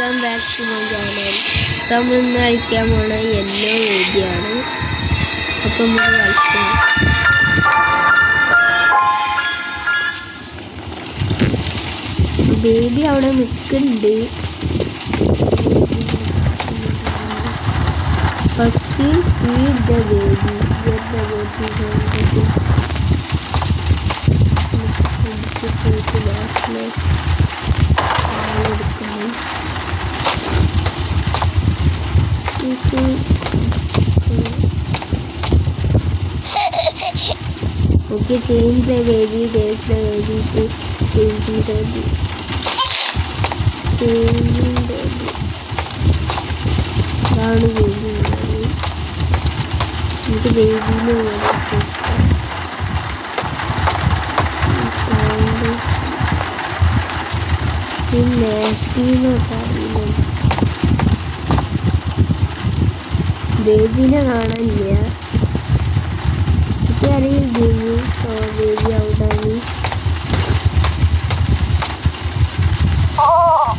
Welcome back to my channel. നമ്മൾ ഇന്ന് കളിക്കാൻ പോണ യെല്ലോ ബേബിയാണ്. അപ്പം നമ്മൾ കളിക്കാം. ബേബി അവിടെ നിൽക്കുന്നുണ്ട്. First feed the baby. Get the baby പോയിട്ട് ബാക്കിലേക്ക് എടുക്കണം. Okay, change the baby, take the baby to changing baby. Changing baby. Down changing baby. Into baby no one. പിന്നെ ബേബിനെ കാണാനില്ല. എനിക്കറിയാം ബേബി ഔട്ടാണ്.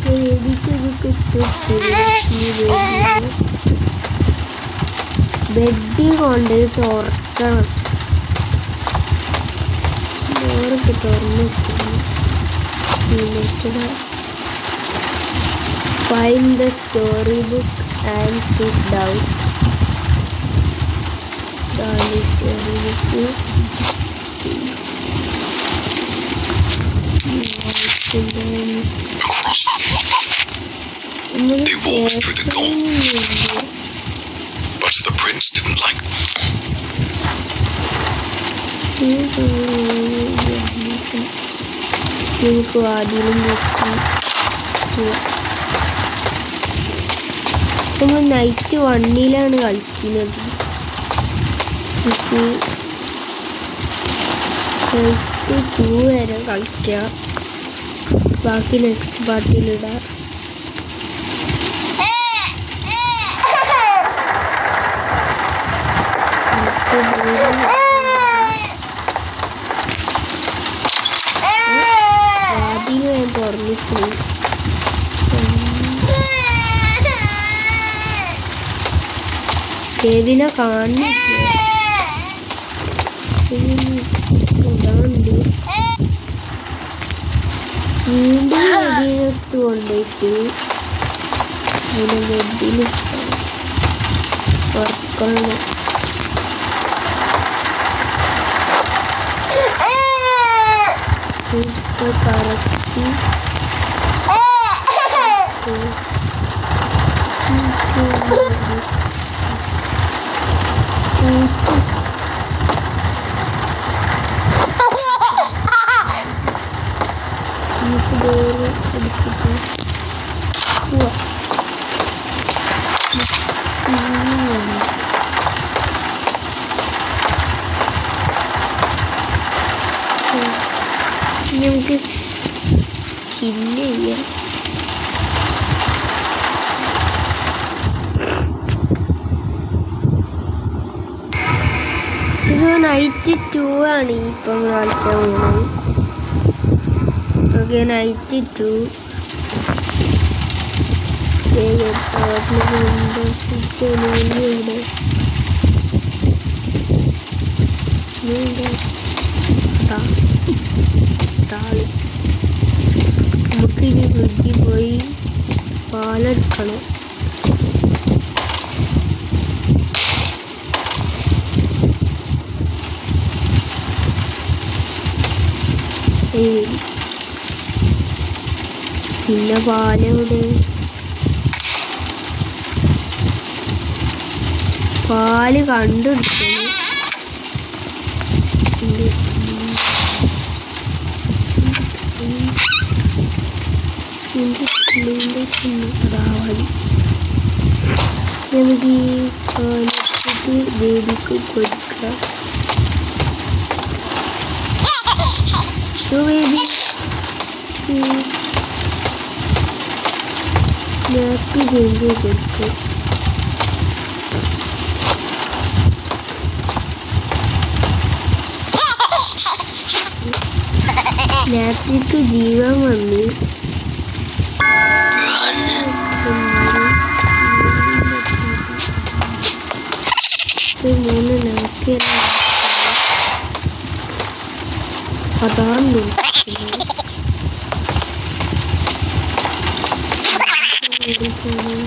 ബേബിക്ക് ഇത് കിട്ടും. ബെഡിൽ കൊണ്ട് തുറക്കണം. ഡോറൊക്കെ തുറന്നു വെക്കുന്നു. Find the storybook and sit down. The storybook is They walked through the gold, but the prince didn't like them. നമ്മൾ നൈറ്റ് 1 കളിക്കുന്നത്. നൈറ്റ് 2 വരെ കളിക്കാം. ബാക്കി നെക്സ്റ്റ് പാർട്ടിയിലിടാം. ആദ്യം ഞാൻ തുറന്നിട്ടു. ബേബിനെ കാണുന്നില്ല. വീണ്ടും ബേബിനെടുത്ത് കൊണ്ടുപോയിട്ട് അതിനെ ബെഡിൽ ഉറക്കണം. കറക്റ്റ് നമുക്ക് ചില്ല് ചെയ്യാം. നൈറ്റ് 2 ആണ് ഇപ്പം കളിക്കാൻ പോകുന്നത്. ഓക്കെ, നൈറ്റ് 2 താളി. നമുക്കിനി ഫ്രിഡ്ജിൽ പോയി പാലെടുക്കണം. പിന്നെ പാലെവിടെ? പാല് കണ്ടുപിടിക്കണം. നമുക്ക് ഈ പാലെടുത്തിട്ട് ബേബിക്ക് കൊടുക്കാം. ബേബി നാപ്പി ചേഞ്ച് കൊടുക്കും. നാപ്പിക്ക് ജീവൻ വന്നു. മൂന്ന് നോക്കിയ അതാണ് വിളിക്കുന്നത്.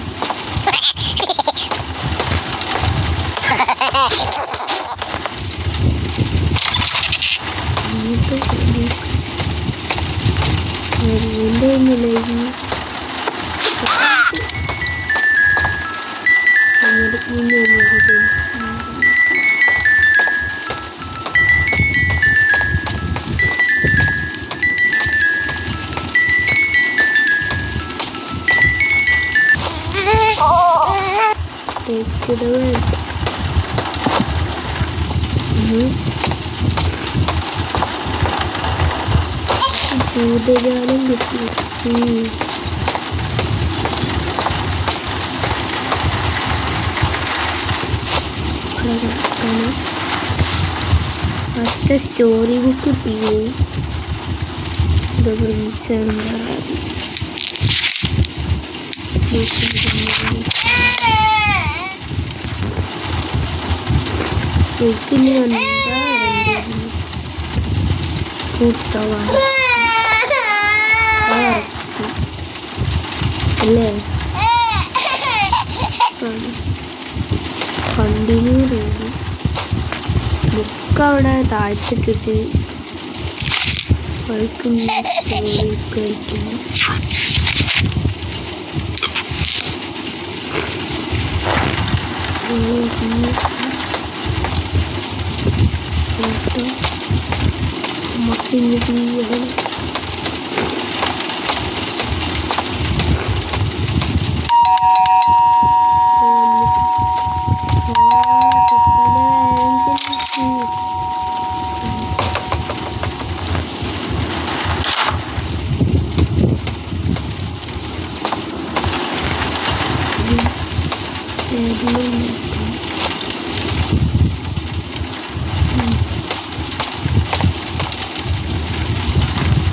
ഭൂതജാലം കിട്ടി. അടുത്ത സ്റ്റോറി ബുക്ക് കിട്ടിയേ അല്ലേ കണ്ടിന്യൂ ചെയ്തു. ബുക്ക് അവിടെ താഴ്ത്തിട്ടിട്ട് കളിക്കുന്ന സ്റ്റോറി കഴിക്കുന്നു. നമുക്കിനി ചെയ്യാം.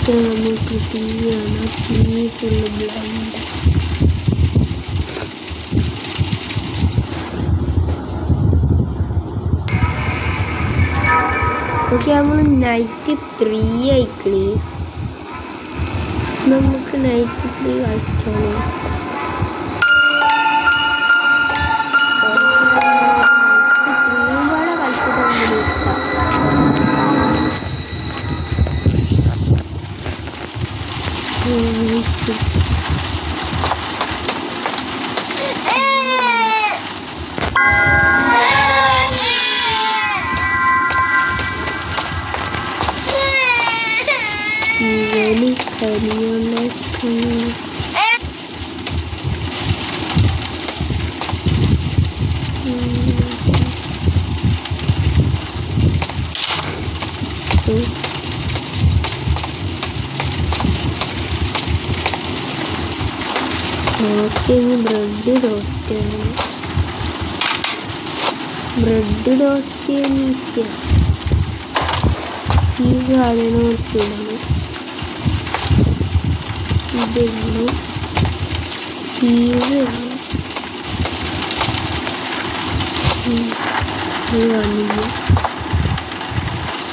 നമുക്ക് ടീയാണ്, ടീ ഫുള്ള് ബ്ലൈൻഡ്. ഓക്കെ, നമ്മൾ നൈറ്റ് 3 ആയിക്കണേ. നമുക്ക് നൈറ്റ് 3 കളിച്ചാലോ? ബ്രെഡ് ടോസ്റ്റ് ഈ സാധനം ഇട്ടിടണം. ഇതിടണം, ചീസ് കാണില്ല.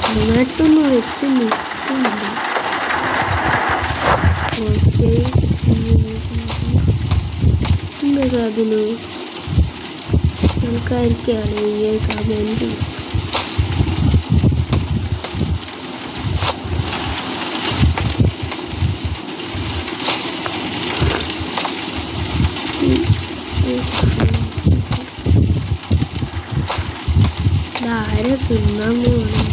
ടൊമാറ്റൊന്ന് വെച്ച് നിൽക്കുന്നുണ്ട്. ഓക്കെ, എന്താ സാധനം ആൾക്കാർക്കാണെങ്കിൽ കമൻറ്റ് ചെയ്യും. ആരെ തിന്നാൻ പോകണം?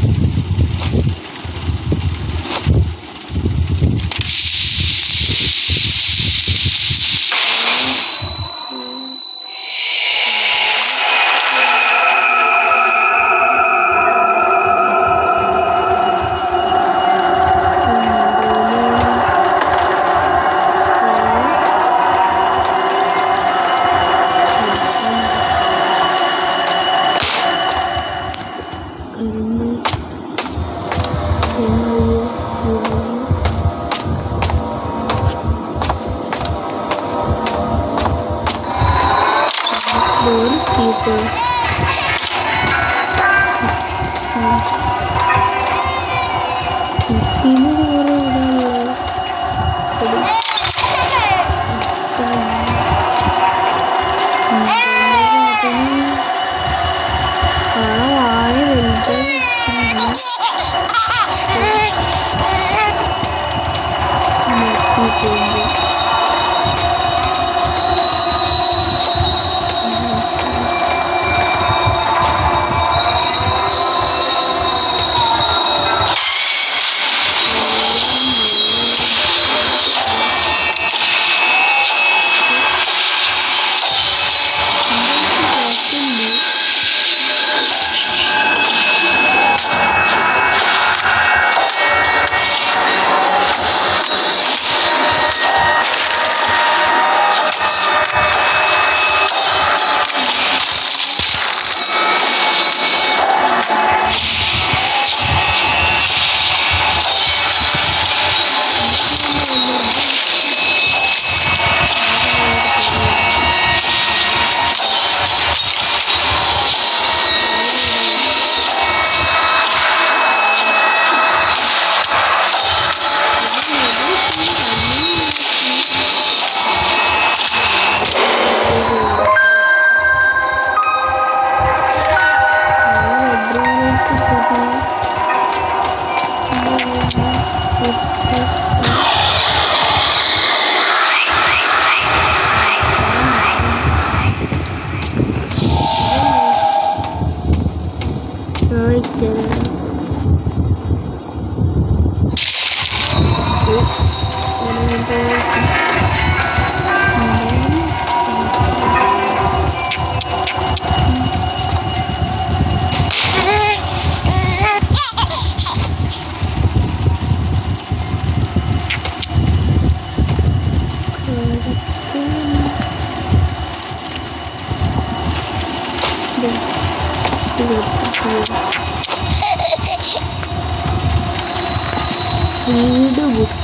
വീട് ബുക്ക്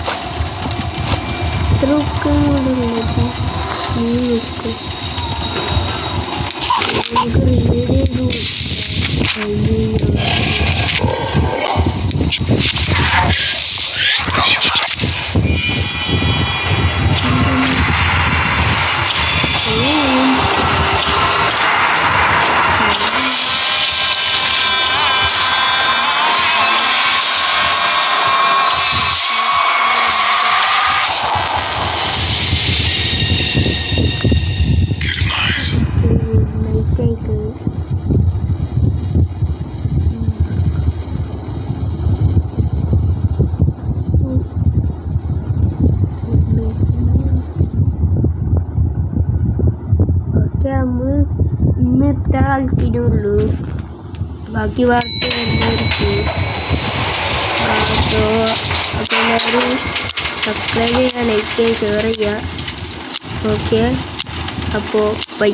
ഇത്രയൊക്കെയുള്ളത് നീ വെക്കും. നമുക്ക് റീഡ് ചെയ്തു നമ്മൾ ഇന്ന് ഇത്ര ആൾക്കിനുള്ളൂ. ബാക്കി വാർത്ത എന്തായിരിക്കും. അപ്പോൾ എല്ലാവരും സബ്സ്ക്രൈബ് ചെയ്യുക, ലൈക്ക് ചെയ്യുക, ഷെയർ ചെയ്യുക. ഓക്കെ, അപ്പോൾ ബൈ.